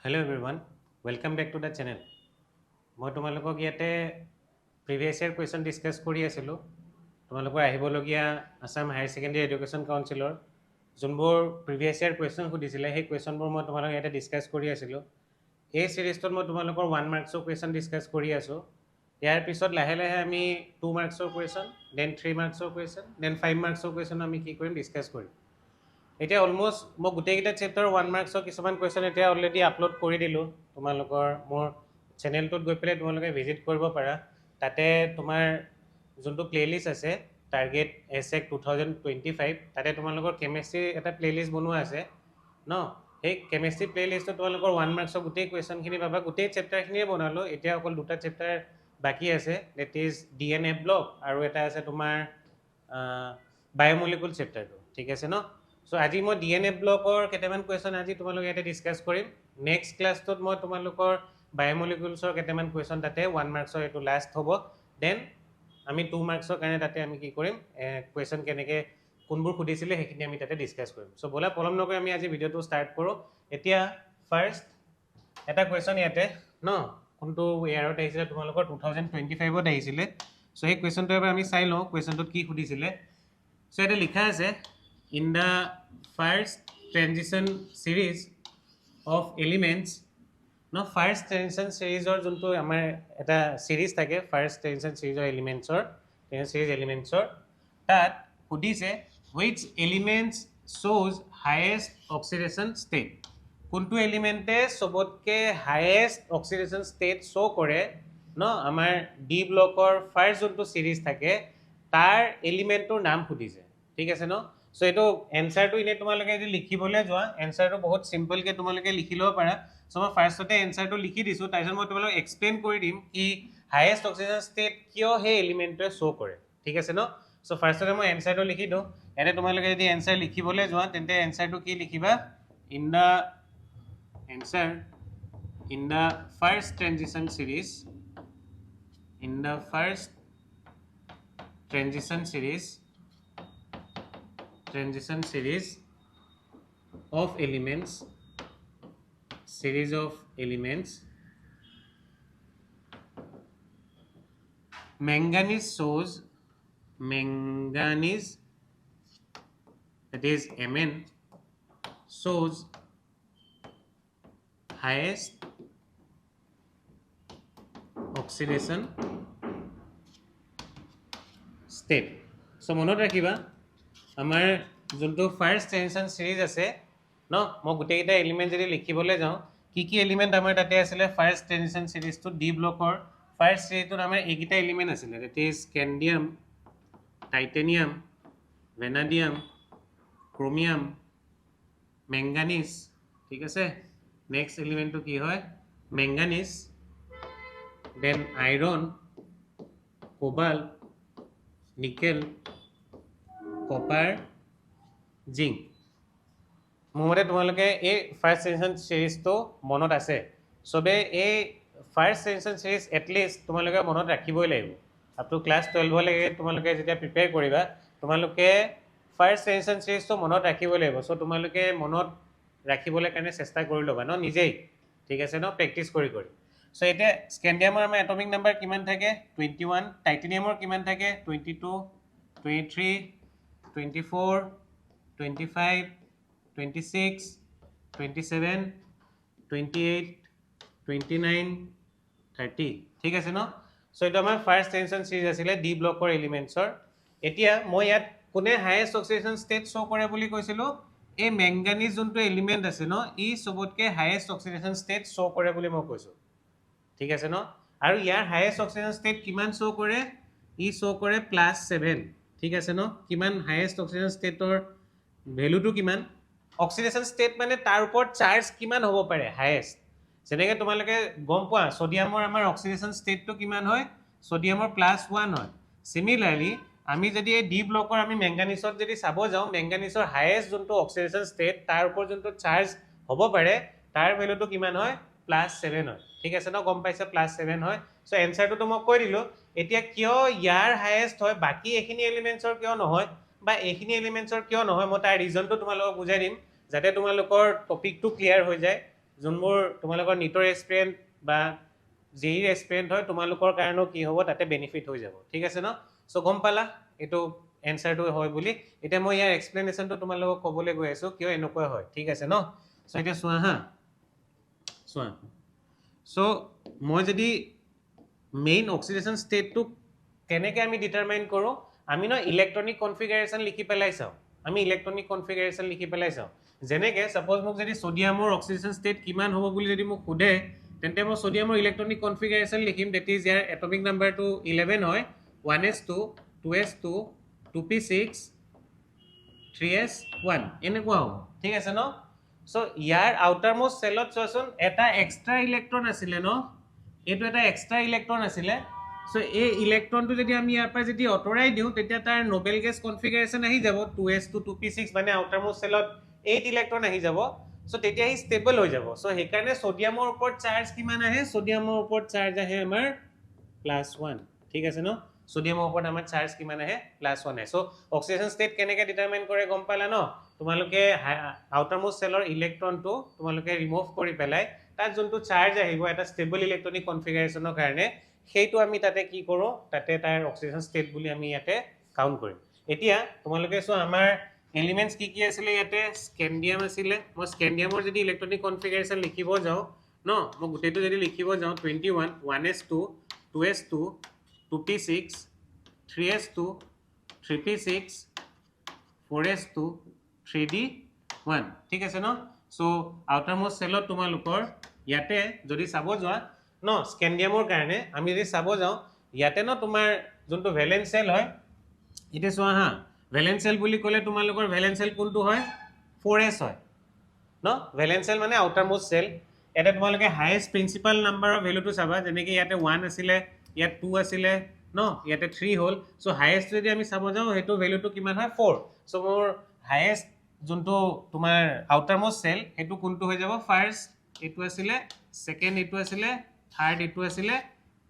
Hello everyone, welcome back to the channel. মই তোমালোকক ইয়াতে প্ৰিভিয়াছ ইয়াৰ কুৱেশ্যন ডিছকাছ কৰি আছিলোঁ তোমালোকৰ আহিবলগীয়া আছাম হায়াৰ ছেকেণ্ডেৰী এডুকেশ্যন কাউন্সিলৰ যোনবোৰ প্ৰিভিয়াছ ইয়াৰ কুৱেশ্যন সুধিছিলে সেই কুৱেশ্যনবোৰ মই তোমালোকক ইয়াতে ডিছকাছ কৰি আছিলোঁ এই ছিৰিজটোত মই তোমালোকৰ 1 মাৰ্কছৰ কুৱেশ্যন ডিছকাছ কৰি আছোঁ ইয়াৰ পিছত লাহে লাহে আমি 2 মাৰ্কছৰ কুৱেশ্যন দেন 3 মাৰ্কছৰ কুৱেশ্যন দেন 5 মাৰ্কছৰ কুৱেশ্যন আমি কি কৰিম ডিছকাছ কৰিম এতিয়া অলমোষ্ট মই গোটেইকেইটা চেপ্টাৰ 1 মাৰ্কছৰ কিছুমান কুৱেশ্যন এতিয়া অলৰেডি আপলোড কৰি দিলোঁ তোমালোকৰ মোৰ চেনেলটোত গৈ পেলাই তোমালোকে ভিজিট কৰিব পাৰা তাতে তোমাৰ যোনটো প্লেলিষ্ট আছে টাৰ্গেট এছএক 2025 তাতে তোমালোকৰ কেমেষ্ট্ৰি এটা প্লেলিষ্ট বনোৱা আছে ন সেই কেমেষ্ট্ৰি প্লেলিষ্টত তোমালোকৰ 1 মাৰ্কছৰ গোটেই কুৱেশ্যনখিনি পাবা গোটেই চেপ্টাৰখিনিয়ে বনালোঁ এতিয়া অকল দুটা চেপ্টাৰ বাকী আছে ডেট ইজ DNA ব্লক আৰু এটা আছে তোমাৰ বায়'মলিকুল চেপ্টাৰটো ঠিক আছে ন সো আজি মই DNA ব্লকৰ কেইটামান কুৱেশ্যন আজি তোমালোক ইয়াতে ডিছকাছ কৰিম নেক্সট ক্লাছটোত মই তোমালোকৰ বায়'মলিকুলছৰ কেইটামান কুৱেশ্যন তাতে 1 মাৰ্কছৰ এইটো লাষ্ট হ'ব দেন আমি 2 মাৰ্কছৰ কাৰণে তাতে আমি কি কৰিম কুৱেশ্যন কেনেকৈ কোনবোৰ সুধিছিলে সেইখিনি আমি তাতে ডিছকাছ কৰিম সো ব'লা পলম নকৰি আমি আজি ভিডিঅ'টো ষ্টাৰ্ট কৰোঁ এতিয়া ফাৰ্ষ্ট এটা কুৱেশ্যন ইয়াতে ন কোনটো ইয়াৰত আহিছিলে তোমালোকৰ 2025ত আহিছিলে সো সেই কুৱেশ্যনটো এবাৰ আমি চাই লওঁ কুৱেশ্যনটোত কি সুধিছিলে সো এটা লিখা আছে in the first transition series of elements no first transition series or junto amar eta series thake first transition series or elements or transition series elements or that hudise which elements shows highest oxidation state কোনটো এলিমেন্টে সবতকে highest oxidation state শো কৰে ন আমাৰ D ব্লকৰ first যোনটো সিৰিজ থাকে তাৰ এলিমেন্টৰ নাম সুধিছে ঠিক আছে ন সো এইটো এনসাৰটো ইনে তোমালোকে যদি লিখিবলৈ যোৱা এনসাৰটো বহুত সিম্পলকে তোমালোকে লিখি ল'ব পাৰা সো মই ফাৰ্ষ্টতে এনসাৰটো লিখি দিছো তাৰপিছত মই তোমালোকক এক্সপ্লেইন কৰি দিম কি হাইয়েস্ট অক্সিজেন ষ্টেট কিয় সেই এলিমেন্টটোৱে শো কৰে ঠিক আছে ন সো ফাৰ্ষ্টতে মই এনসাৰটো লিখি দিওঁ এনে তোমালোকে যদি এনসাৰ লিখিবলৈ যোৱা তেন্তে এনসাৰটো কি লিখিবা in the answer in the first transition series of elements manganese that is Mn shows highest oxidation state so মনত ৰাখিবা আমাৰ যোনটো ফাৰ্স্ট ট্ৰানজিশন সিরিজ আছে ন মই গোটেইটা এলিমেন্ট যদি লিখিবলৈ যাওঁ কি এলিমেন্ট আমাৰ তাতে আছিল ফাৰ্স্ট ট্ৰানজিশন সিৰিজটো ডি ব্লকৰ ফাৰ্স্ট সিৰিজটোত আমাৰ এইকেইটা এলিমেন্ট আছিল that is scandium titanium vanadium chromium manganese ঠিক আছে নেক্সট এলিমেন্টটো কি হয় manganese then iron cobalt nickel copper zinc মোৰ মতে তোমালোকে এই ফাৰ্স্ট ট্ৰানজিশন সিৰিজটো মনত আছে সবে এই ফাৰ্স্ট ট্ৰানজিশন সিৰিজ এটলিষ্ট তোমালোকে মনত ৰাখিবই লাগিব আপ টু ক্লাছ 12 লৈকে তোমালোকে যেতিয়া প্ৰিপেয়াৰ কৰিবা তোমালোকে ফাৰ্স্ট ট্ৰানজিশন সিৰিজটো মনত ৰাখিবই লাগিব সো তোমালোকে মনত ৰাখিবলৈ কাৰণে চেষ্টা কৰি ল'বা ন নিজেই ঠিক আছে ন প্ৰেক্টিছ কৰি সো এতিয়া স্কেন্ডিয়ামৰ আমাৰ এটমিক নাম্বাৰ কিমান থাকে 21 টাইটেনিয়ামৰ কিমান থাকে 22 23 24 25 26 27 28 29 30 ঠিক আছে ন সো এটা আমাৰ ফাৰ্স্ট ট্ৰানজিশন সিৰিজ আছিল ডি ব্লকৰ এলিমেন্টছৰ এতিয়া মই ইয়াত কোনে হাইয়েস্ট অক্সিডেশন ষ্টেট শো কৰে বুলি কৈছিলো এই মেংগানিজ যোনটো এলিমেন্ট আছে ন ই সবতকে হাইয়েস্ট অক্সিডেশন ষ্টেট শো কৰে বুলি মই কৈছো ঠিক আছে ন আৰু ইয়াৰ হাইয়েস্ট অক্সিডেশন ষ্টেট কিমান শো কৰে ই শো কৰে +7 ঠিক আছে ন কিমান হাইয়েস্ট অক্সিডেশন ষ্টেটৰ ভ্যালুটো কিমান অক্সিডেশন ষ্টেট মানে তাৰ ওপৰত চাৰ্জ কিমান হ'ব পাৰে হাইয়েস্ট যেনেকৈ তোমালোকে গম পোৱা সোডিয়ামৰ আমাৰ অক্সিডেশন ষ্টেটটো কিমান হয় সোডিয়ামৰ +1 হয় সিমিলাৰলি আমি যদি এই ডি ব্লকৰ আমি মেংগানিজত যদি চাব যাওঁ মেংগানিজৰ হাইয়েস্ট যোনটো অক্সিডেশন ষ্টেট তাৰ ওপৰত যোনটো চাৰ্জ হ'ব পাৰে তাৰ ভ্যালুটো কিমান হয় +7 হয় ঠিক আছে ন গম পাইছে +7 হয় সো এনসাৰটো মই কৈ দিলো এতিয়া কিয় ইয়াৰ হাইয়েস্ট হয় বাকি এখিনি এলিমেন্টছৰ কিয় নহয় বা এখিনি এলিমেন্টছৰ কিয় নহয় মই তাৰ ৰিজনটো তোমালোকক বুজাই দিম যাতে তোমালোকৰ টপিকটো ক্লিয়াৰ হৈ যায় যোনবোৰ তোমালোকৰ নিটৰ এক্সপিৰিয়েন্ট বা জেইৰ এক্সপিৰিয়েন্ট হয় তোমালোকৰ কাৰণেও কি হ'ব তাতে বেনিফিট হৈ যাব ঠিক আছে ন সো গম পালা এইটো এনসাৰটো হয় বুলি এতিয়া মই ইয়াৰ এক্সপ্লেনেশ্যনটো তোমালোকক ক'বলৈ গৈ আছো কিয় এনেকুৱা হয় ঠিক আছে ন সো এতিয়া চোৱা হা চোৱা সো মই যদি মেইন অক্সিডেশন স্টেটটো কেনেকৈ আমি ডিটাৰমাইন কৰোঁ আমি ন ইলেক্ট্ৰনিক কনফিগাৰেশ্যন লিখি পেলাই চাওঁ আমি ইলেক্ট্ৰনিক কনফিগাৰেশ্যন লিখি পেলাই চাওঁ যেনেকৈ ছাপ'জ মোক যদি ছ'ডিয়ামৰ অক্সিডেশন ষ্টেট কিমান হ'ব বুলি যদি মোক সোধে তেন্তে মই ছ'ডিয়ামৰ ইলেক্ট্ৰনিক কনফিগাৰেশ্যন লিখিম ডেট ইজ ইয়াৰ এটমিক নাম্বাৰটো 11 হয় 1s2 2s2 2p6 3s1 এনেকুৱা হ'ব ঠিক আছে ন সো ইয়াৰ আউটাৰ মোষ্ট চেলত চোৱাচোন এটা এক্সট্ৰা ইলেক্ট্ৰন আছিলে ন এইটো এটা এক্সট্ৰা ইলেক্ট্ৰন আছিলে সো এই ইলেক্ট্ৰনটো যদি আমি ইয়াৰ পৰা যদি অঁতৰাই দিওঁ তেতিয়া তাৰ নোবেল গেছ কনফিগাৰেশ্যন আহি যাব 2s2 2p6 মানে আউটাৰ মোষ্ট চেলত 8 ইলেক্ট্ৰন আহি যাব সো তেতিয়া হি ষ্টেবল হৈ যাব সো সেইকাৰণে সোডিয়ামৰ ওপৰত চাৰ্জ কিমান আহে সোডিয়ামৰ ওপৰত চাৰ্জ আহে আমাৰ +1 ঠিক আছে ন সোডিয়ামৰ ওপৰত আমাৰ চাৰ্জ কিমান আহে +1 আহে সো অক্সিডেশন ষ্টেট কেনেকৈ ডিটাৰমাইন কৰে গম পালা ন তোমালোকে আউটাৰ মোষ্ট চেলৰ ইলেক্ট্ৰনটো তোমালোকে ৰিমুভ কৰি পেলাই তাত যোনটো চাৰ্জ আহিব এটা ষ্টেবল ইলেক্ট্ৰনিক কনফিগাৰেশ্যনৰ কাৰণে সেইটো আমি তাতে কি কৰোঁ তাতে তাৰ অক্সিডেশন ষ্টেট বুলি আমি ইয়াতে কাউণ্ট কৰিম এতিয়া তোমালোকে চোৱা আমাৰ এলিমেন্টস কি আছিলে ইয়াতে স্কেন্ডিয়াম আছিলে মই স্কেন্ডিয়ামৰ যদি ইলেক্ট্ৰনিক কনফিগাৰেশ্যন লিখিব যাওঁ ন মই গোটেইটো যদি লিখিব যাওঁ 21 1s2 2s2 2p6 3s2 3p6 4s2 3d1 ঠিক আছে ন সো আউটাৰ মোষ্ট চেলত তোমালোকৰ ইয়াতে যদি চাব যোৱা ন স্কেন্ডিয়ামৰ কাৰণে আমি যদি চাব যাওঁ ইয়াতে ন তোমাৰ যোনটো ভেলেন্স সেল হয় এতিয়া চোৱা হা ভেলেন্স সেল বুলি ক'লে তোমালোকৰ ভেলেন্স সেল কোনটো হয় 4s হয় ন ভেলেন্স সেল মানে আউটাৰ মোষ্ট সেল এটা তোমালোকে হাইয়েষ্ট প্ৰিন্সিপাল নাম্বাৰৰ ভ্যালুটো চাবা যেনেকৈ ইয়াতে 1 আছিলে ইয়াত 2 আছিলে ন ইয়াতে 3 হ'ল সো হাইয়েষ্ট যদি আমি চাব যাওঁ হেতু ভ্যালুটো কিমান হয় 4 সো মোৰ হাইয়েষ্ট যোনটো তোমাৰ আউটাৰ মোষ্ট সেল হেতু কোনটো হৈ যাব ফাৰ্স্ট এটো আছিলে সেকেন্ড এটো আছিলে থাৰ্ড এটো আছিলে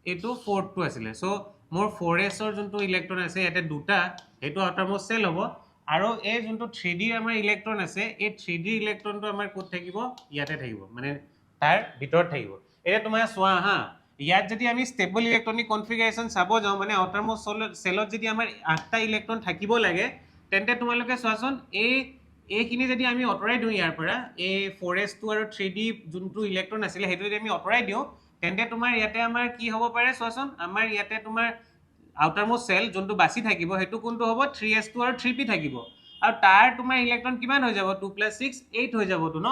এটো ফোৰ্থটো আছিলে সো মোৰ 4s ৰ যোনটো ইলেক্ট্ৰন আছে ইয়াতে দুটা হেতু আউটাৰ মোষ্ট সেল হ'ব আৰু এই যোনটো 3d আমাৰ ইলেক্ট্ৰন আছে এই 3d ইলেক্ট্ৰনটো আমাৰ ক'ত থাকিব ইয়াতে থাকিব মানে তাৰ ভিতৰত থাকিব এটা তোমাৰ চোৱা হা ইয়াত যদি আমি ষ্টেবল ইলেক্ট্ৰনিক কনফিগাৰেশ্যন চাব যাওঁ মানে আউটাৰ মোষ্ট সেলত যদি আমাৰ 8টা ইলেক্ট্ৰন থাকিব লাগে তেন্তে তোমালোকে চোৱাচোন এইখিনি যদি আমি অঁতৰাই দিওঁ ইয়াৰ পৰা এই 4s2 আৰু 3d যোনটো ইলেক্ট্ৰন আছিলে হেতু যদি আমি অঁতৰাই দিওঁ তেন্তে তোমাৰ ইয়াতে আমাৰ কি হ'ব পাৰে চোৱাচোন আমাৰ ইয়াতে তোমাৰ আউটাৰ মোষ্ট সেল যোনটো বাছি থাকিব হেতু কোনটো হ'ব 3s2 আৰু 3p থাকিব আৰু তাৰ তোমাৰ ইলেক্ট্ৰন কিমান হৈ যাব 2 + 6 8 হৈ যাবতো ন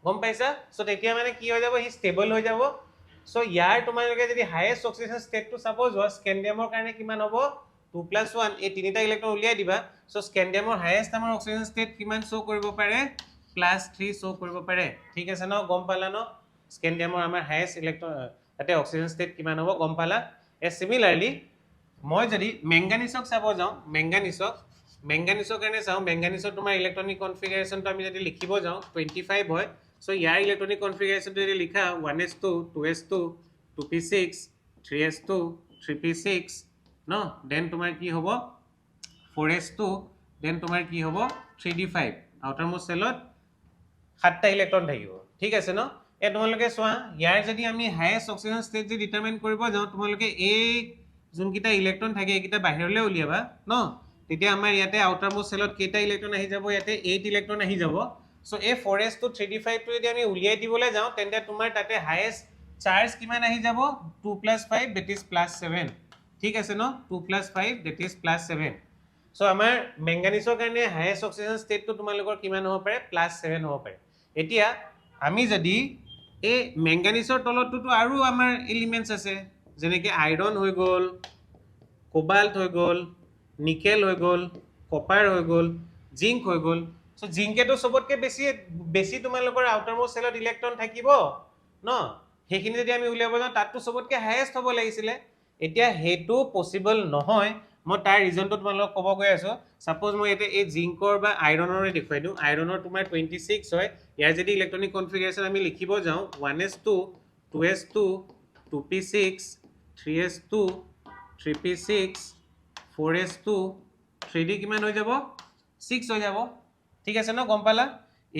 গম পাইছা সো তেতিয়া মানে কি হৈ যাব হি ষ্টেবল হৈ যাব সো ইয়াৰ তোমালোকে যদি হাইয়েষ্ট অক্সিডেশন ষ্টেটটো চাব যোৱা স্কেন্ডিয়ামৰ কাৰণে কিমান হ'ব 2 + 1 এই তিনিটা ইলেক্ট্ৰন উলিয়াই দিবা সো স্কেন্ডিয়ামৰ হাইয়েষ্ট আমাৰ অক্সিডেশন ষ্টেট কিমান শো কৰিব পাৰে +3 শো কৰিব পাৰে ঠিক আছে ন গম পালা ন স্কেন্ডিয়ামৰ আমাৰ হাইয়েষ্ট ইলেক্ট্ৰন তাতে অক্সিজেন ষ্টেট কিমান হ'ব গম পালা সিমিলাৰলি মই যদি মেংগানিছক চাব যাওঁ মেংগানিছৰ কাৰণে চাওঁ মেংগানিছৰ তোমাৰ ইলেক্ট্ৰনিক কনফিগাৰেশ্যনটো আমি যদি লিখিব যাওঁ 25 হয় সো ইয়াৰ ইলেক্ট্ৰনিক কনফিগাৰেশ্যনটো যদি লিখা 1s2 2s2 2p6 3s2 3p6 ন দেন তোমাৰ কি হ'ব 4s2 দেন তোমাৰ কি হ'ব 3d5 আউটাৰ মোষ্ট সেলত 7টা ইলেক্ট্ৰন থাকিব ঠিক আছে ন এ তোমালোকে চোৱা ইয়াৰ যদি আমি হাইয়েষ্ট অক্সিজেন ষ্টেট যদি ডিটাৰমাইন কৰিব যাওঁ তোমালোকে এই যোনকিটা ইলেক্ট্ৰন থাকে এইকিটা বাহিৰলৈ উলিয়াবা ন তেতিয়া আমাৰ ইয়াতে আউটাৰ মোষ্ট সেলত কেইটা ইলেক্ট্ৰন আহি যাব ইয়াতে 8 ইলেক্ট্ৰন আহি যাব সো এই 4s to 3d5 টো যদি আমি উলিয়াই দিবলৈ যাওঁ তেন্তে তোমাৰ তাতে হাইয়েষ্ট চাৰ্জ কিমান আহি যাব 2 + 5 that is +7 ঠিক আছে ন 2 + 5 that is +7 সো আমাৰ মেংগানিছৰ কাৰণে হাইয়েষ্ট অক্সিজেন ষ্টেটটো তোমালোকৰ কিমান হ'ব পাৰে +7 হ'ব পাৰে এতিয়া আমি যদি এই মেংগানিছৰ তলতটো আৰু আমাৰ এলিমেন্টস আছে যেনেকৈ আইৰন হৈ গ'ল কোবাল্ট হৈ গ'ল নিকেল হৈ গ'ল কপাৰ হৈ গ'ল জিংক হৈ গ'ল সো জিংকেটো সবতকৈ বেছি তোমালোকৰ আউটাৰ মোষ্ট সেলত ইলেক্ট্ৰন থাকিব ন সেইখিনি যদি আমি উলিয়াব যাওঁ তাতটো সবতকৈ হাইয়েষ্ট হ'ব লাগিছিলে এতিয়া হেতু পসিবল নহয় মই তাৰ ৰিজনটো তোমালোকক ক'ব গৈ আছো সাপোজ মই এতে এই জিংকৰ বা আইৰনৰে দেখুৱাই দিওঁ আইৰনৰ তোমাৰ 26 হয় ইয়াৰ যদি ইলেক্ট্ৰনিক কনফিগাৰেশ্যন আমি লিখিব যাওঁ 1s2 2s2 2p6 3s2 3p6 4s2 3d কিমান হৈ যাব 6 হৈ যাব ঠিক আছে ন গম পালা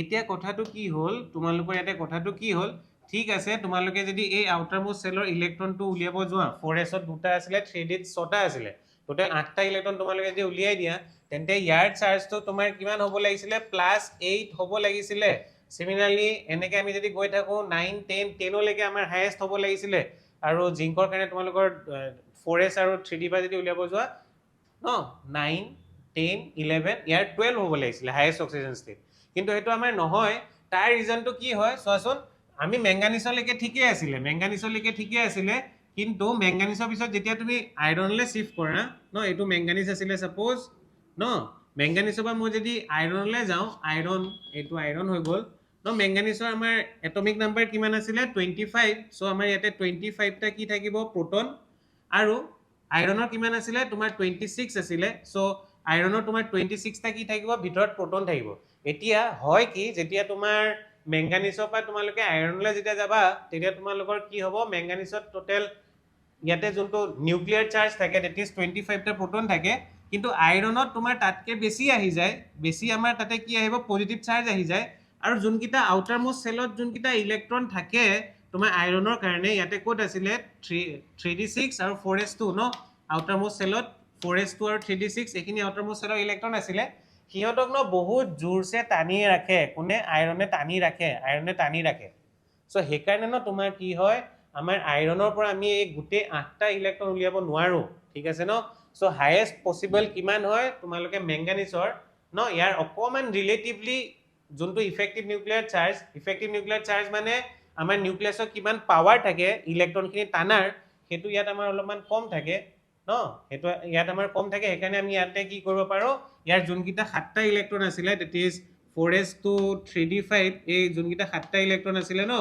এতিয়া কথাটো কি হ'ল তোমালোকৰ ইয়াতে কথাটো কি হ'ল ঠিক আছে তোমালোকে যদি এই আউটাৰ মোস্ট সেলৰ ইলেক্ট্ৰনটো উলিয়াব যোৱা 4s ত দুটা আছিলে 3d ত 6টা আছিলে টোটেল 8টা ইলেক্ট্ৰন তোমালোকে যদি উলিয়াই দিয়া তেন্তে ইয়াৰ চাৰ্জটো তোমাৰ কিমান হ'ব লাগিছিলে +8 হ'ব লাগিছিলে সিমিলাৰলি এনেকৈ আমি যদি গৈ থাকো 9 10 10 লৈকে আমাৰ হাইয়েষ্ট হ'ব লাগিছিলে আৰু জিংকৰ কাৰণে তোমালোকৰ 4s আৰু 3d বা যদি উলিয়াব যোৱা ন 9 10 11 ইয়াৰ 12 হ'ব লাগিছিলে হাইয়েষ্ট অক্সিজেন ষ্টেট কিন্তু সেইটো আমাৰ নহয় তাৰ ৰিজনটো কি হয় চোৱাচোন আমি মেংগানিছলৈকে ঠিকই আছিলে কিন্তু মেংগানিছৰ পিছত যেতিয়া তুমি আইৰণলৈ শিফট কৰা ন এইটো মেংগানিছ আছিলে সাপোজ ন মেংগানিছৰ পৰা মই যদি আইৰণলৈ যাওঁ এইটো আইৰণ হৈ গ'ল ন মেংগানিছৰ আমাৰ এটমিক নাম্বাৰ কিমান আছিলে 25 সো আমাৰ ইয়াতে 25টা কি থাকিব প্ৰোটন আৰু আইৰণৰ কিমান আছিলে তোমাৰ 26 আছিলে সো আইৰণৰ তোমাৰ 26টা কি থাকিব ভিতৰত প্ৰোটন থাকিব এতিয়া হয় কি যেতিয়া তোমাৰ মেংগানিছৰ পৰা তোমালোকে আইৰণলৈ যেতিয়া যাবা তেতিয়া তোমালোকৰ কি হ'ব মেংগানিছত টোটেল ইয়াতে যোনটো নিউক্লিয়াৰ চাৰ্জ থাকে দ্যাট ইজ 25টা প্ৰোটন থাকে কিন্তু আইৰণত তোমাৰ তাতকে বেছি আহি যায় বেছি আমাৰ তাতে কি আহিব পজিটিভ চাৰ্জ আহি যায় আৰু যোনকিটা আউটাৰ মোস্ট সেলত যোনকিটা ইলেক্ট্ৰন থাকে তোমাৰ আইৰণৰ কাৰণে ইয়াতে কোড আছিলে 3d6 আৰু 4s2 ন আউটাৰ মোস্ট সেলত 4s2 আৰু 3d6 এখিনি আউটাৰ মোস্ট সেলৰ ইলেক্ট্ৰন আছিলে সিহঁতক ন বহুত জোৰছে টানি ৰাখে কোনে আইৰণে টানি ৰাখে সো হেকাৰণে ন তোমাৰ কি হয় আমাৰ আইৰণৰ পৰা আমি এই গুটে 8টা ইলেক্ট্ৰন উলিয়াব নোৱাৰো ঠিক আছে ন সো হাইয়েষ্ট পসিবল কিমান হয় তোমালোকে মেংগানিছৰ ন ইয়াৰ অকমান ৰিলেটিভলি যোনটো ইফেক্টিভ নিউক্লিয়াৰ চাৰ্জ মানে আমাৰ নিউক্লিয়াছৰ কিমান পাৱাৰ থাকে ইলেক্ট্ৰনখিনি টানাৰ হেতু ইয়াত আমাৰ অলপমান কম থাকে ন হেতু ইয়াত আমাৰ কম থাকে হেকাৰণে আমি ইয়াতে কি কৰিব পাৰো ইয়াৰ যোনকিটা 7টা ইলেক্ট্ৰন আছিলে দ্যাট ইজ 4s2 3d5 এই যোনকিটা 7টা ইলেক্ট্ৰন আছিলে ন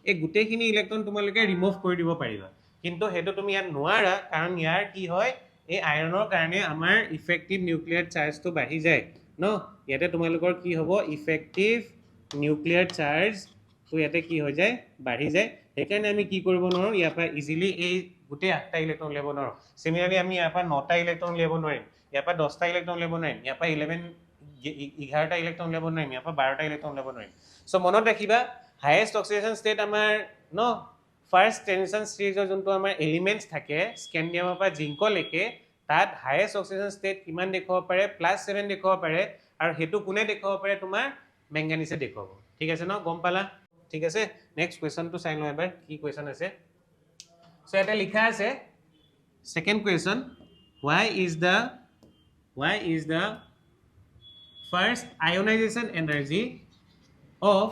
এই গুটেখিনি ইলেক্ট্ৰন তোমালোকে ৰিমুভ কৰি দিব পাৰিবা কিন্তু হেতু তুমি ইয়াত নোৱাৰা কাৰণ ইয়াৰ কি হয় এই আইৰণৰ কাৰণে আমাৰ ইফেক্টিভ নিউক্লিয়াৰ চাৰ্জটো বাঢ়ি যায় ন ইয়াতে তোমালোকৰ কি হ'ব ইফেক্টিভ নিউক্লিয়াৰ চাৰ্জ তো ইয়াতে কি হৈ যায় বাঢ়ি যায় হেকাৰণে আমি কি কৰিব নোৱাৰো ইয়াৰ পৰা ইজিলি এই গুটে 8টা ইলেক্ট্ৰন উলিয়াব নোৱাৰো সিমিলাৰলি আমি ইয়াৰ পৰা 9টা ইলেক্ট্ৰন উলিয়াব নোৱাৰিম ইয়াৰ পৰা 10টা ইলেক্ট্ৰন উলিয়াব নোৱাৰিম ইয়াৰ পৰা 11টা ইলেক্ট্ৰন উলিয়াব নোৱাৰিম ইয়াৰ পৰা 12টা ইলেক্ট্ৰন উলিয়াব নোৱাৰিম সো মনত ৰাখিবা হাইয়েষ্ট অক্সিডেশন ষ্টেট আমাৰ ন ফাৰ্স্ট ট্ৰানজিশন সিৰিজৰ যোনটো আমাৰ এলিমেন্টস থাকে স্কেন্ডিয়ামৰ পৰা জিংকলৈকে তাত হাইয়েষ্ট অক্সিডেশন ষ্টেট কিমান দেখুৱাব পাৰে +7 দেখুৱাব পাৰে আৰু হেতু কোনে দেখুৱাব পাৰে তোমাৰ মেংগানিছে দেখুৱাব ঠিক আছে ন গম পালা ঠিক আছে নেক্সট কোৱেশ্চনটো চাই লওঁ এবাৰ কি কোৱেশ্চন আছে সো এটা লিখা আছে second question why is the first ionization energy of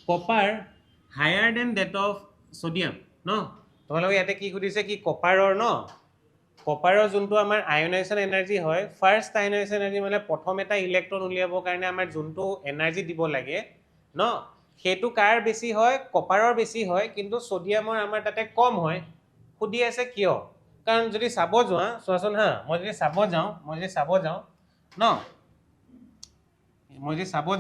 copper higher than that of sodium no তোমালোকে ইয়াতে কি খুদিছে কি কপাৰৰ যোনটো আমাৰ আয়নাইজেশন এনাৰ্জি হয় ফাৰ্স্ট আয়নাইজেশন এনাৰ্জি মানে প্ৰথম এটা ইলেক্ট্ৰন উলিয়াবৰ কাৰণে আমাৰ যোনটো এনাৰ্জি দিব লাগে ন হেতু কাৰ বেছি হয় কপাৰৰ বেছি হয় কিন্তু সোডিয়ামৰ আমাৰ তাতে কম হয় খুদি আছে কিয় কাৰণ যদি চাব যোৱা চোৱাচোন হা মই যদি চাব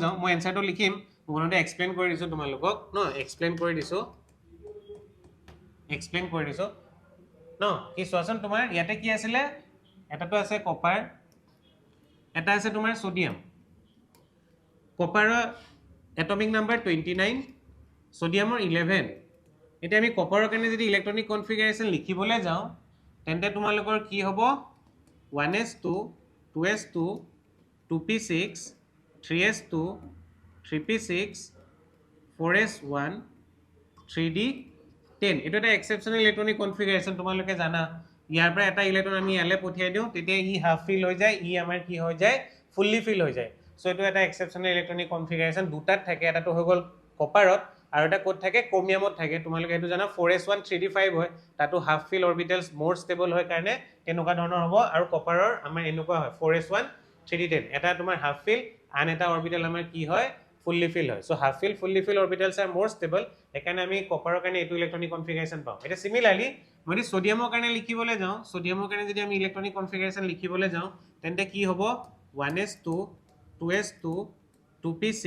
যাওঁ মই এনসাৰটো লিখিম মনতে এক্সপ্লেইন কৰি দিছো তোমালোকক ন এক্সপ্লেইন কৰি দিছো ন কি চোৱাচোন তোমাৰ ইয়াতে কি আছিলে এটাটো আছে কপাৰ এটা আছে তোমাৰ সোডিয়াম কপাৰৰ এটমিক নাম্বাৰ 29 সোডিয়ামৰ 11 এতিয়া আমি কপাৰৰ কাৰণে যদি ইলেক্ট্ৰনিক কনফিগাৰেশন লিখিবলৈ যাওঁ তেন্তে তোমালোকৰ কি হ'ব 1s2 2s2 2p6 3s2 3p6 4s1 3d10 এটা এটা এক্সেপশনাল ইলেক্ট্ৰনিক কনফিগাৰেশন তোমালোকে জানা ইয়াৰ পৰা এটা ইলেক্ট্ৰন আমি ইয়ালে পঠিয়াই দিও তেতিয়া ই হাফ ফিল হৈ যায় ই আমাৰ কি হৈ যায় ফুললি ফিল হৈ যায় সো এটো এটা এক্সেপশনাল ইলেক্ট্ৰনিক কনফিগাৰেশন দুটাত থাকে এটাটো হৈ গল কপাৰত আৰু এটা কোড থাকে ক্ৰোমিয়ামত থাকে তোমালোকে এটো জানা 4s1 3d5 হয় তাতো হাফ ফিল অৰবিটেলস মোৰ ষ্টেবল হয় কাৰণে তেনেকুৱা ধৰণৰ হ'ব আৰু কপাৰৰ আমাৰ এনেকুৱা হয় 4s1 3d10 এটা তোমাৰ হাফ ফিল আন এটা অৰবিটেল আমাৰ কি হয় fully fill হয় so half fill fully fill orbitals are more stable এখানে আমি কপাৰৰ কাৰণে এটো ইলেক্ট্ৰনিক কনফিগাৰেশন পাও এটা সিমিলাৰলি মই সোডিয়ামৰ কাৰণে লিখিবলৈ যাওঁ সোডিয়ামৰ কাৰণে যদি আমি ইলেক্ট্ৰনিক কনফিগাৰেশন লিখিবলৈ যাওঁ তেন্তে কি হ'ব 1s2 2s2 2p6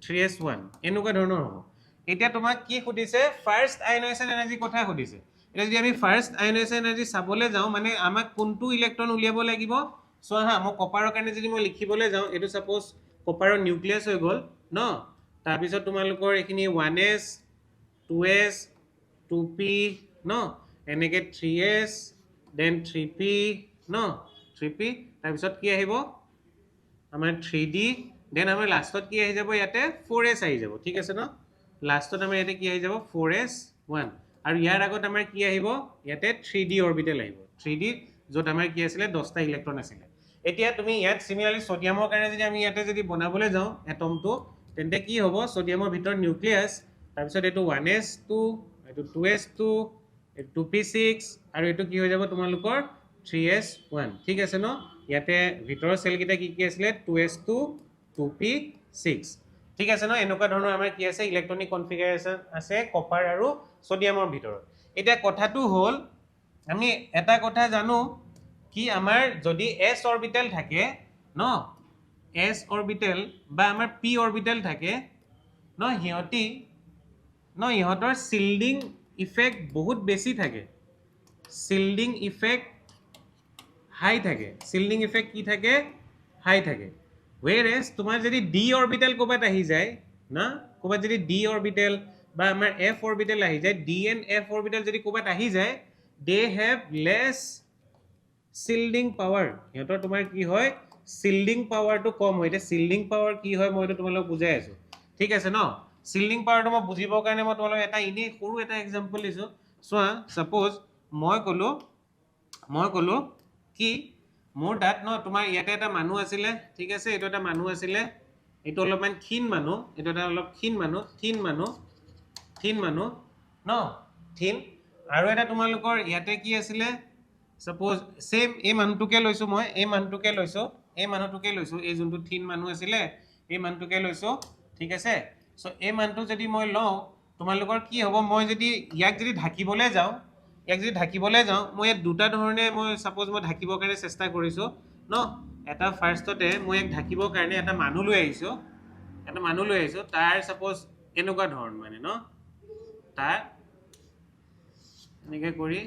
3s1 এনেকুৱা ধৰণৰ হ'ব এতিয়া তোমাক কি খুদিছে ফাৰ্স্ট আয়নাইজেশন এনাৰ্জি কথা খুদিছে এটা যদি আমি ফাৰ্স্ট আয়নাইজেশন এনাৰ্জি চাবলৈ যাওঁ মানে আমাক কোনটো ইলেক্ট্ৰন উলিয়াব লাগিব সো হা মই কপাৰৰ কাৰণে যদি মই লিখিবলৈ যাওঁ এটো সাপোজ কপাৰৰ নিউক্লিয়াছ হৈ গল ন তাৰপিছত তোমালোকৰ এইখিনি 1s 2s 2p ন এনেকৈ 3s দেন 3p ন 3p তাৰপিছত কি আহিব আমাৰ 3d দেন আমাৰ লাষ্টত কি আহি যাব ইয়াতে 4s আহি যাব ঠিক আছে ন লাষ্টত আমাৰ ইয়াতে কি আহি যাব 4s 1 আৰু ইয়াৰ আগত আমাৰ কি আহিব ইয়াতে 3d অৰবিটেল আহিব 3d য'ত আমাৰ কি আছিলে 10টা ইলেক্ট্ৰন আছিলে এতিয়া তুমি ইয়াত সিমিলাৰলি সোডিয়ামৰ কাৰণে যদি আমি ইয়াতে যদি বনাবলৈ যাওঁ এটমটো তেন্তে কি হ'ব সোডিয়ামৰ ভিতৰত নিউক্লিয়াছ তাৰপিছত এইটো 1s2 এইটো 2s2 এইটো 2p6 আৰু এইটো কি হৈ যাব তোমালোকৰ 3s1 ঠিক আছে ন ইয়াতে ভিতৰৰ সেল কেইটা কি আছিলে 2s2 2p6 ঠিক আছে ন এনেকুৱা ধৰণৰ আমাৰ কি আছে ইলেক্ট্ৰনিক কনফিগাৰেশন আছে কপাৰ আৰু সোডিয়ামৰ ভিতৰত এতিয়া কথাটো হ'ল আমি এটা কথা জানো কি আমাৰ যদি s অৰবিটেল থাকে ন s অৰবিটেল বা আমাৰ p অৰবিটেল থাকে ন ইহঁতৰ শিল্ডিং ইফেক্ট বহুত বেছি থাকে শিল্ডিং ইফেক্ট হাই থাকে শিল্ডিং ইফেক্ট কি থাকে হাই থাকে whereas তোমাৰ যদি d অৰবিটেল ক'বাত আহি যায় না ক'বাত যদি d অৰবিটেল বা আমাৰ f অৰবিটেল আহি যায় d and f অৰবিটেল যদি ক'বাত আহি যায় they have less shielding power ইহঁতৰ তোমাৰ কি হয় shielding powerটো কম হয় এতিয়া shielding power কি হয় মই এটা তোমালোকক বুজাই আছো ঠিক আছে ন shielding powerটো মই বুজিবৰ কাৰণে মই তোমালোকক এটা ইনি সৰু এটা এক্সাম্পল দিছো চোৱা সাপোজ মই কলো কি মোৰ তাত ন তোমাৰ ইয়াতে এটা মানুহ আছিলে ঠিক আছে এইটো এটা মানুহ আছিলে এইটো অলপমান ক্ষীণ মানুহ এইটো এটা অলপ ক্ষীণ মানুহ ন ক্ষীণ আৰু এটা তোমালোকৰ ইয়াতে কি আছিলে সাপোজ সেম এই মানুহটোকে লৈছো মই এই মানুহটোকে লৈছো এই যোনটো ক্ষীণ মানুহ আছিলে এই মানুহটোকে লৈছো ঠিক আছে সো এই মানুহটো যদি মই লওঁ তোমালোকৰ কি হ'ব মই যদি ইয়াক যদি ঢাকিবলৈ যাওঁ মই ইয়াত দুটা ধৰণে মই সাপোজ মই ঢাকিবৰ কাৰণে চেষ্টা কৰিছো ন এটা ফাৰ্ষ্টতে মই ইয়াক ঢাকিবৰ কাৰণে এটা মানুহ লৈ আহিছো তাৰ সাপোজ এনেকুৱা ধৰণ মানে ন তাৰ এনেকৈ কৰি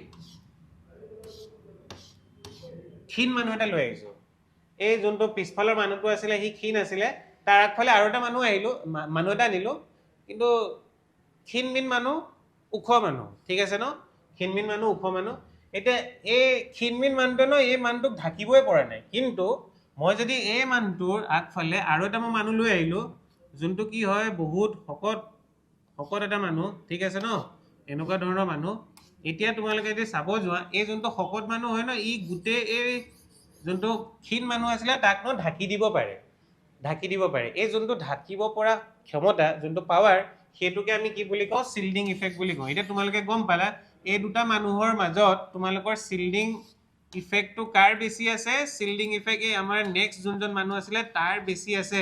ক্ষীণ মানুহ এটা লৈ আহিছো এই যোনটো পিছফালৰ মানুহটো আছিলে সি ক্ষীণ আছিলে তাৰ আগফালে আৰু এটা মানুহ এটা আনিলো কিন্তু ক্ষীণমিন মানুহ ওখ মানুহ ঠিক আছে ন ক্ষীণমিন মানুহ ওখ মানুহ এতিয়া এই ক্ষীণমিন মানুহটো ন এই মানুহটোক ঢাকিবই পৰা নাই কিন্তু মই যদি এই মানুহটোৰ আগফালে আৰু এটা মই মানুহ লৈ আহিলো যোনটো কি হয় বহুত শকত এটা মানুহ ঠিক আছে ন এনেকুৱা ধৰণৰ মানুহ এতিয়া তোমালোকে যদি চাব যোৱা এই যোনটো শকত মানুহ হয় ন ই গোটেই এই যোনটো ক্ষীণ মানুহ আছিলে তাক ন ঢাকি দিব পাৰে এই যোনটো ঢাকিব পৰা ক্ষমতা যোনটো পাৱাৰ সেইটোকে আমি কি বুলি কওঁ শিল্ডিং ইফেক্ট বুলি কওঁ এতিয়া তোমালোকে গম পালা এই দুটা মানুহৰ মাজত তোমালোকৰ শিল্ডিং ইফেক্টটো কাৰ বেছি আছে শিল্ডিং ইফেক্ট এই আমাৰ নেক্সট যোনজন মানুহ আছিলে তাৰ বেছি আছে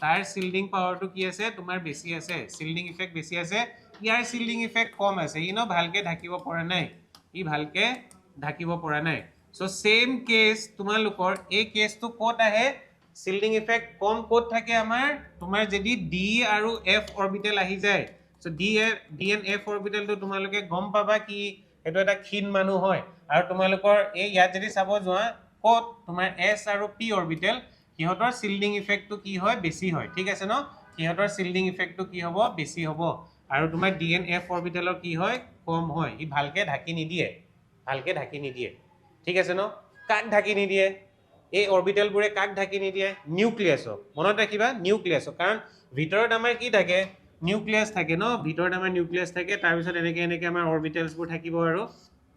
তাৰ শিল্ডিং পাৱাৰটো কি আছে তোমাৰ বেছি আছে শিল্ডিং ইফেক্ট বেছি আছে ইয়াৰ শিল্ডিং ইফেক্ট কম আছে ই ন ভালকে ঢাকিব পৰা নাই সো সেম কেস তোমালোকৰ এই কেসটো ক'ত আহে শিল্ডিং ইফেক্ট কম ক'ত থাকে আমাৰ তোমাৰ যদি ডি আৰু এফ অৰবিটেল আহি যায় সো ডি এণ্ড এফ অৰবিটেলটো তোমালোকে গম পাবা কি এইটো এটা ক্ষীণ মানুহ হয় আৰু তোমালোকৰ এই ইয়াত যদি চাব যোৱা ক'ত তোমাৰ এছ আৰু পি অৰবিটেল সিহঁতৰ শিল্ডিং ইফেক্টটো কি হয় বেছি হয় ঠিক আছে ন সিহঁতৰ শিল্ডিং ইফেক্টটো কি হ'ব বেছি হ'ব আৰু তোমাৰ ডি এণ্ড এফ অৰবিটেলৰ কি হয় কম হয় ই ভালকে ঢাকি নিদিয়ে ঠিক আছে ন কাক ঢাকি নিদিয়ে এই অৰবিটেলবোৰে কাক ঢাকি নিদিয়ে নিউক্লিয়াছক মনত ৰাখিবা নিউক্লিয়াছক কাৰণ ভিতৰত আমাৰ কি থাকে নিউক্লিয়াছ থাকে ন ভিতৰত আমাৰ নিউক্লিয়াছ থাকে তাৰপিছত এনেকৈ আমাৰ অৰবিটেলছবোৰ থাকিব আৰু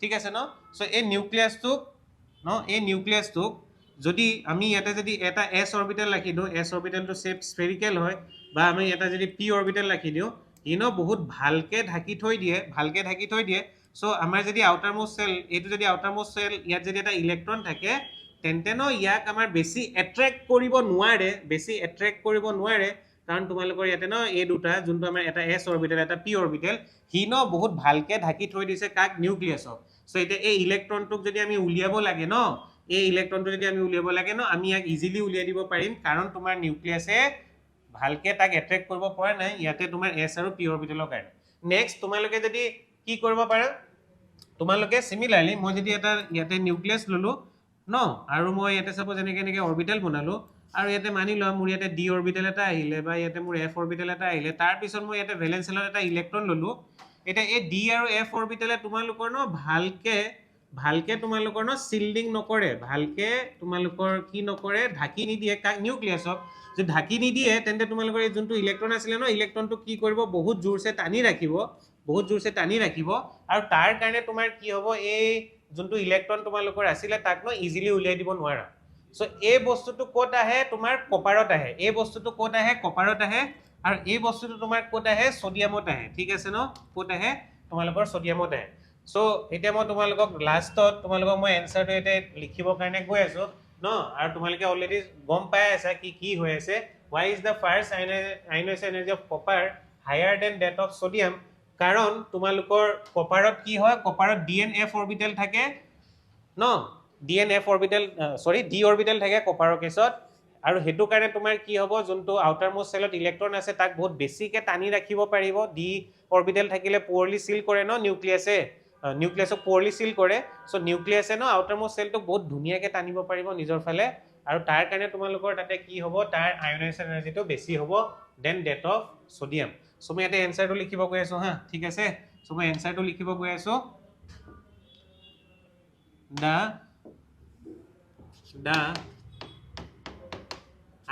ঠিক আছে ন সো এই নিউক্লিয়াছটোক যদি আমি ইয়াতে যদি এটা এছ অৰবিটেল ৰাখি দিওঁ এছ অৰবিটেলটো শেপ স্ফেৰিকেল হয় বা আমি এটা যদি পি অৰবিটেল ৰাখি দিওঁ ই ন বহুত ভালকে ঢাকি থৈ দিয়ে সো আমাৰ যদি আউটাৰমোষ্ট সেল এইটো যদি আউটাৰমোষ্ট সেল ইয়াত যদি এটা ইলেক্ট্ৰন থাকে তেন্তে ন ইয়াক আমাৰ বেছি এট্ৰেক্ট কৰিব নোৱাৰে কাৰণ তোমালোকৰ ইয়াতে ন এই দুটা যোনটো আমাৰ এটা এছ অৰবিটেল এটা পি অৰবিটেল সি ন বহুত ভালকে ঢাকি থৈ দিছে কাক নিউক্লিয়াছক সো এতিয়া এই ইলেক্ট্ৰনটোক যদি আমি উলিয়াব লাগে ন আমি ইয়াক ইজিলি উলিয়াই দিব পাৰিম কাৰণ তোমাৰ নিউক্লিয়াছে ভালকে তাক এট্ৰেক্ট কৰিব পৰা নাই ইয়াতে তোমাৰ এছ আৰু পি অৰবিটেলৰ কাৰণে নেক্সট তোমালোকে যদি কি কৰিব পাৰা তোমালোকে সিমিলাৰলি মই যদি এটা ইয়াতে নিউক্লিয়াছ ললো ন আৰু মই ইয়াতে সাপোজ এনেকৈ অৰবিটেল বনালো আৰু ইয়াতে মানি লোৱা মোৰ ইয়াতে ডি অৰবিটেল এটা আহিলে বা ইয়াতে মোৰ এফ অৰবিটেল এটা আহিলে তাৰ পিছত মই ইয়াতে ভেলেন্স শেলত এটা ইলেক্ট্ৰন ললো এটা এই ডি আৰু এফ অৰবিটেলে তোমালোকৰ ন ভালকে তোমালোকৰ ন শিল্ডিং নকৰে ভালকে তোমালোকৰ কি নকৰে ঢাকি নিদিয়ে নিউক্লিয়াছক যদি ঢাকি নিদিয়ে তেন্তে তোমালোকৰ এই যোনটো ইলেক্ট্ৰন আছিলে ন ইলেক্ট্ৰনটো কি কৰিব বহুত জোৰছে টানি ৰাখিব আৰু তাৰ কাৰণে তোমাৰ কি হ'ব এই যোনটো ইলেক্ট্ৰন তোমালোকৰ আছিলে তাক ন ইজিলি উলিয়াই দিব নোৱাৰা সো এই বস্তুটো ক'ত আহে তোমাৰ কপাৰত আহে এই বস্তুটো ক'ত আহে কপাৰত আহে আৰু এই বস্তুটো তোমাৰ ক'ত আহে সোডিয়ামত আহে ঠিক আছে ন ক'ত আহে তোমালোকৰ সোডিয়ামত আহে সো এতিয়া মই তোমালোকক লাষ্টত তোমালোকক মই এনসাৰটো এতে লিখিবৰ কাৰণে গৈ আছো ন আৰু তোমালোকে অলৰেডি গম পাই আছা কি হৈ আছে why is the first ionization energy of copper higher than that of sodium কাৰণ তোমালোকৰ কপাৰত কি হয় কপাৰত DNF অৰবিটেল থাকে ন DNF অৰবিটেল সৰি D অৰবিটেল থাকে কপাৰৰ কেছত আৰু হেতু কাৰণে তোমাৰ কি হ'ব যোনটো আউটাৰ মোস্ট সেলত ইলেক্ট্ৰন আছে তাক বহুত বেছিকে টানি ৰাখিব পাৰিব D অৰবিটেল থাকিলে পোৰলি সিল কৰে ন নিউক্লিয়াছক পোৰলি সিল কৰে সো নিউক্লিয়াছে ন আউটাৰ মোস্ট সেলটো বহুত ধুনিয়াকে টানিব পাৰিব নিজৰ ফালে আৰু তাৰ কাৰণে তোমালোকৰ তাতে কি হ'ব তাৰ আয়নাইজেশ্যন এনাৰ্জিটো বেছি হ'ব then that of sodium so মই ইয়াতে এনসাৰটো লিখিব গৈ আছো হা ঠিক আছে সো মই এনসাৰটো লিখিব গৈ আছো the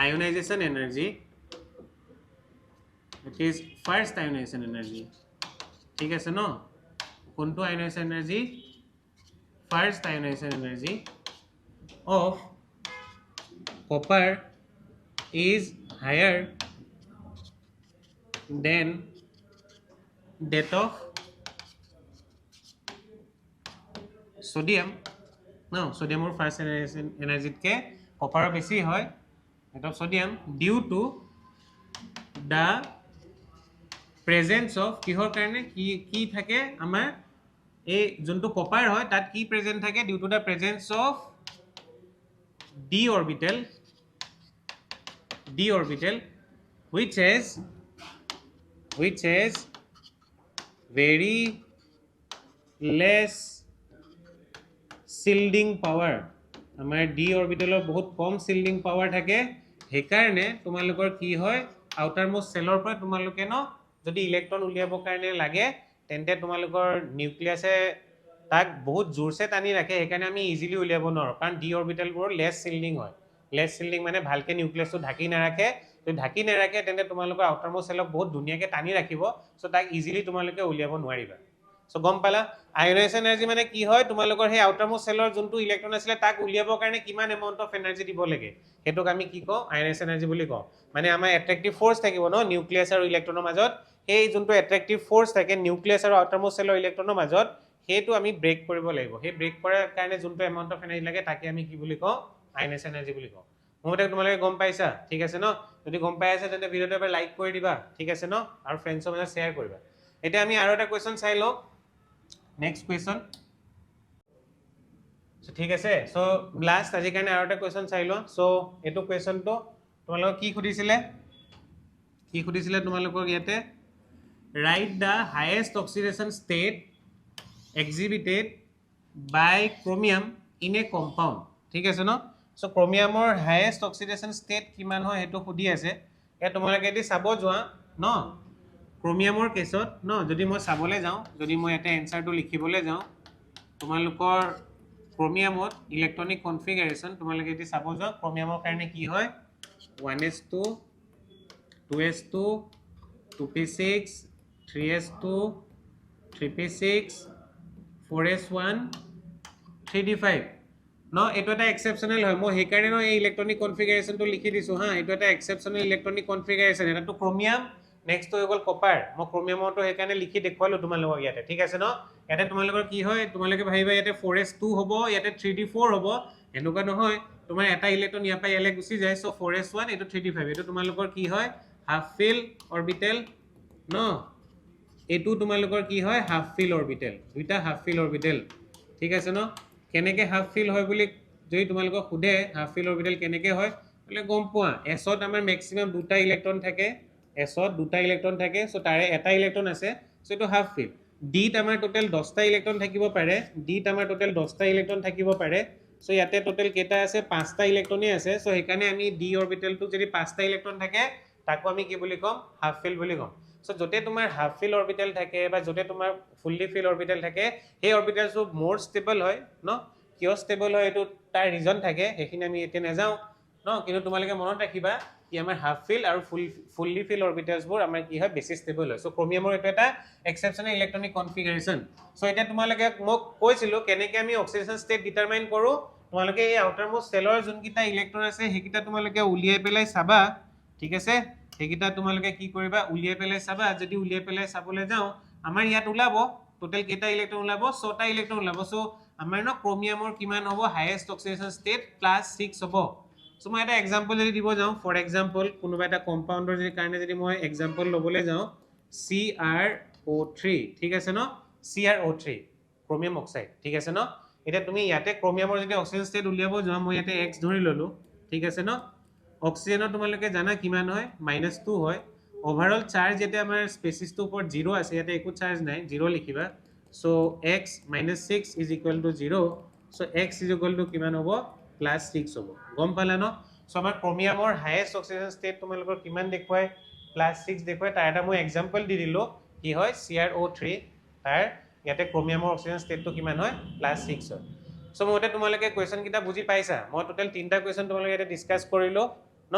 ionization energy it is first ionization energy ঠিক আছে ন কোনটো ionization energy first ionization energy of copper is higher than that of sodium no sodium or first energy ke copper বেশি হয় that of sodium due to the presence of কিহৰ কাৰণে কি থাকে আমাৰ এই যোনটো কপাৰ হয় তাত কি প্ৰেজেন্ট থাকে due to the presence of d orbital which has very less shielding power আমাৰ d অৰবিটেলৰ বহুত কম shielding power থাকে হেকাৰণে তোমালোকৰ কি হয় আউটাৰ মোস্ট সেলৰ পৰা তোমালোকে ন যদি ইলেক্ট্ৰন উলিয়াবৰ কাৰণে লাগে তেন্তে তোমালোকৰ নিউক্লিয়াছে তাক বহুত জোৰছে টানি ৰাখে হেকাৰণে আমি ইজিলি উলিয়াব নোৱাৰো কাৰণ d অৰবিটেলবোৰ লেছ শিল্ডিং হয় লেছ শিল্ডিং মানে ভালকে নিউক্লিয়াছটো ঢাকি নাৰাখে তো ঢাকি নাৰাখে তেন্তে তোমালোকৰ আউটাৰ মোস্ট সেলক বহুত ধুনিয়াকে টানি ৰাখিব সো তাক ইজিলি তোমালোকে উলিয়াব নোৱাৰিবা সো গম পালা আয়নাইজেশ্যন এনাৰ্জি মানে কি হয় তোমালোকৰ সেই আউটাৰ মোস্ট সেলৰ যোনটো ইলেক্ট্ৰন আছিলে তাক উলিয়াবৰ কাৰণে কিমান এমাউন্ট অফ এনাৰ্জি দিব লাগে হেতুক আমি কি কওঁ আয়নাইজেশ্যন এনাৰ্জি বুলি কওঁ মানে আমাৰ এট্ৰেক্টিভ ফোৰ্স থাকিব ন নিউক্লিয়াছ আৰু ইলেক্ট্ৰনৰ মাজত সেই যোনটো এট্ৰেক্টিভ ফোৰ্স থাকে নিউক্লিয়াছ আৰু আউটাৰ মোস্ট সেলৰ ইলেক্ট্ৰনৰ মাজত হেতু আমি ব্ৰেক কৰিব লাগিব সেই ব্ৰেক কৰাৰ কাৰণে যোনটো এমাউন্ট অফ এনাৰ্জি লাগে তাকে আমি কি বুলি কওঁ আয়নাইজেশ্যন এনাৰ্জি বুলি কওঁ মোৰতে তোমালোকে গম পাইছা ঠিক আছে ন যদি গম পাই আছে তেন্তে ভিডিওটো এবাৰ লাইক কৰি দিবা ঠিক আছে ন আৰু ফ্ৰেণ্ডছৰ মাজত শেয়াৰ কৰিবা এতিয়া আমি আৰু এটা কোৱেশ্চন চাই লওঁ নেক্সট কোৱেশ্চন সো ঠিক আছে সো লাষ্ট আজি কাৰণে আৰু এটা কোৱেশ্চন চাই লওঁ সো এটো কোৱেশ্চনটো তোমালোকক কি খুদিছিলে তোমালোকক ইয়াতে write the highest oxidation state exhibited by chromium in a compound ঠিক আছে ন সো ক্ৰোমিয়ামৰ হাইয়েস্ট অক্সিডেশন ষ্টেট কিমান হয় হেতু খুদি আছে এ তোমালোকে যদি চাব যোৱা ন ক্ৰোমিয়ামৰ কেছত ন যদি মই চাবলৈ যাওঁ যদি মই এটা এনসাৰটো লিখিবলৈ যাওঁ তোমালোকৰ ক্ৰোমিয়ামত ইলেক্ট্ৰনিক কনফিগাৰেশন তোমালোকে যদি চাব যোৱা ক্ৰোমিয়ামৰ কাৰণে কি হয় 1s2 2s2 2p6 3s2 3p6 4s1 3d5 ন এটো এটা এক্সেপশনাল হয় মই হেই কাৰণে ন এই ইলেক্ট্ৰনিক কনফিগাৰেশনটো লিখি দিছো হা এটো এটা এক্সেপশনাল ইলেক্ট্ৰনিক কনফিগাৰেশন এটাটো ক্ৰোমিয়াম নেক্সট হৈ গল কপাৰ মই ক্ৰোমিয়ামটো হেই কাৰণে লিখি দেখুৱালো তোমালোকক ইয়াতে ঠিক আছে ন ইয়াতে তোমালোকৰ কি হয় তোমালোকে ভাবিবা ইয়াতে 4s2 হ'ব ইয়াতে 3d4 হ'ব এনেকুৱা নহয় তোমাৰ এটা ইলেক্ট্ৰন ইয়াৰ পৰা ইয়ালে গুচি যায় সো 4s1 এটো 3d5 এটো তোমালোকৰ কি হয় হাফ ফিল অৰবিটেল ন এটো তোমালোকৰ কি হয় হাফ ফিল অৰবিটেল দুইটা হাফ ফিল অৰবিটেল ঠিক আছে ন কেনেকে হাফ ফিল হয় বুলি যদি তোমালোকক খুদে হাফ ফিল অৰবিটেল কেনেকে হয় বলে গম পোৱা এছত আমাৰ ম্যাক্সিমাম দুটা ইলেক্ট্ৰন থাকে এছত দুটা ইলেক্ট্ৰন থাকে সো তাৰে এটা ইলেক্ট্ৰন আছে সো এটো হাফ ফিল ডিত আমাৰ টোটাল 10টা ইলেক্ট্ৰন থাকিব পাৰে ডিত আমাৰ টোটাল 10টা ইলেক্ট্ৰন থাকিব পাৰে সো ইয়াতে টোটাল কেইটা আছে 5টা ইলেক্ট্ৰনে আছে সো সেইকাৰণে আমি ডি অৰবিটেলটো যদি 5টা ইলেক্ট্ৰন থাকে তাকো আমি কি বুলি কম হাফ ফিল বুলি কম সো যতে তোমাৰ হাফ ফিল অৰবিটেল থাকে বা যতে তোমাৰ ফুললি ফিল অৰবিটেল থাকে সেই অৰবিটেলটো মোৰ ষ্টেবল হয় ন কিয় ষ্টেবল হয় এটো তাৰ ৰিজন থাকে সেইখিনি আমি এতিয়া নাযাও ন কিন্তু তোমালোকে মনত ৰাখিবা কি আমাৰ হাফ ফিল আৰু ফুললি ফিল অৰবিটেলছবোৰ আমাৰ কি হয় বেছি ষ্টেবল হয় সো ক্ৰোমিয়ামৰ এটা এটা এক্সেপচনেল ইলেক্ট্ৰনিক কনফিগাৰেচন সো এটা তোমালোকে মোক কৈছিলো কেনেকৈ আমি অক্সিডেশন ষ্টেট ডিটাৰমাইন কৰো তোমালোকে এই আউটাৰ মোস্ট সেলৰ যোনকিটা ইলেক্ট্ৰন আছে সেইকিটা তোমালোকে উলিয়াই পেলাই চাবা ঠিক আছে সেইকিটা তোমালোকে কি কৰিবা উলিয়াই পেলাই চাবা যদি উলিয়াই পেলাই চাবলৈ যাও আমাৰ ইয়াত ওলাব টোটাল কেইটা ইলেক্ট্ৰন ওলাব 6টা ইলেক্ট্ৰন ওলাব সো আমাৰ ন ক্ৰোমিয়ামৰ কিমান হ'ব হাইয়েষ্ট অক্সিডেশন ষ্টেট +6 হ'ব সো মই এটা এক্সাম্পল যদি দিব যাও ফৰ এক্সাম্পল কোনোবা এটা কম্পাউণ্ডৰ যদি কাৰণে যদি মই এক্সাম্পল লবলৈ যাও CrO3 ঠিক আছে ন CrO3 ক্ৰোমিয়াম অক্সাইড ঠিক আছে ন এটা তুমি ইয়াতে ক্ৰোমিয়ামৰ যদি অক্সিজেন ষ্টেট উলিয়াব যাও মই ইয়াতে x ধৰি ললো ঠিক আছে ন অক্সিজেনৰ তোমালোকে জানা কিমান হয় -2 হয় ওভাৰঅল চাৰ্জ যেতে আমাৰ স্পেচিছটো ওপৰত 0 আছে ইয়াতে একো চাৰ্জ নাই 0 লিখিবা সো x - 6 = 0 সো x = কিমান হ'ব +6 হ'ব গম পালা ন সো আমাৰ ক্ৰোমিয়ামৰ হাইয়েষ্ট অক্সিজেন ষ্টেট তোমালোকৰ কিমান দেখুৱায় +6 দেখুৱায় তাৰ এটা মই এক্সাম্পল দি দিলো কি হয় CrO3 তাৰ ইয়াতে ক্ৰোমিয়ামৰ অক্সিজেন ষ্টেটটো কিমান হয় +6 হয় সো মতে তোমালোকে কোৱেশ্চন কিটা বুজি পাইছা মই টোটাল 3টা কোৱেশ্চন তোমালোকে এটা ডিসকাস কৰিলো ন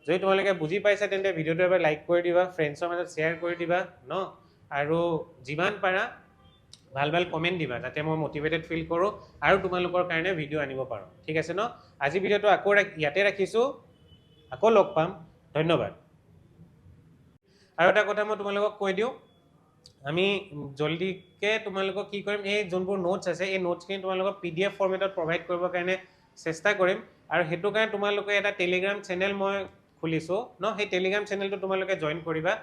যদি তোমালোকে বুজি পাইছা তেন্তে ভিডিওটো এবাৰ লাইক কৰি দিবা ফ্ৰেণ্ডছৰ মাজত শ্বেয়াৰ কৰি দিবা ন আৰু যিমান পাৰা ভাল ভাল কমেন্ট দিবা যাতে মই মোটিভেটেড ফিল কৰো আৰু তোমালোকৰ কাৰণে ভিডিও আনিব পাৰো ঠিক আছে ন আজি ভিডিওটো আকৌ ইয়াতে ৰাখিছো আকৌ লগ পাম ধন্যবাদ আৰু এটা কথা মই তোমালোকক কৈ দিও আমি জলদিকে তোমালোকক কি কৰিম এই যোনবোৰ নোটছ আছে এই নোটছখিনি তোমালোকক PDF ফৰমেটত প্ৰভাইড কৰিবৰ কাৰণে চেষ্টা কৰিম আৰু হেতু কাৰণে তোমালোকে এটা টেলিগ্ৰাম চেনেল মই খুলিছো ন সেই টেলিগ্ৰাম চেনেলটো তোমালোকে জয়েন কৰিবা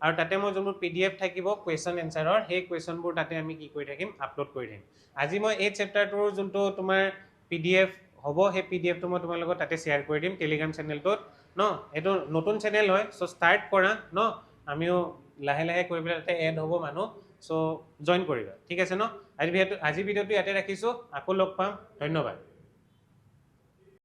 আৰু তাতে মই যোনবোৰ PDF থাকিব কোৱেশ্চন এনসাৰৰ সেই কোৱেশ্চনবোৰ তাতে আমি কি কৰি থাকিম আপলোড কৰি দিম আজি মই এই চেপ্টাৰটোৰ যোনটো তোমাৰ PDF হ'ব সেই PDFটো মই তোমালোকক তাতে শ্বেয়াৰ কৰি দিম টেলিগ্ৰাম চেনেলটোত ন এটো নতুন চেনেল হয় সো ষ্টাৰ্ট কৰা ন আমিও লাহে লাহে কৰি পেলাই তাতে এড হ'ব মানুহ সো জয়েন কৰিবা ঠিক আছে ন আজি ভিডিওটো ইয়াতে ৰাখিছো আকৌ লগ পাম ধন্যবাদ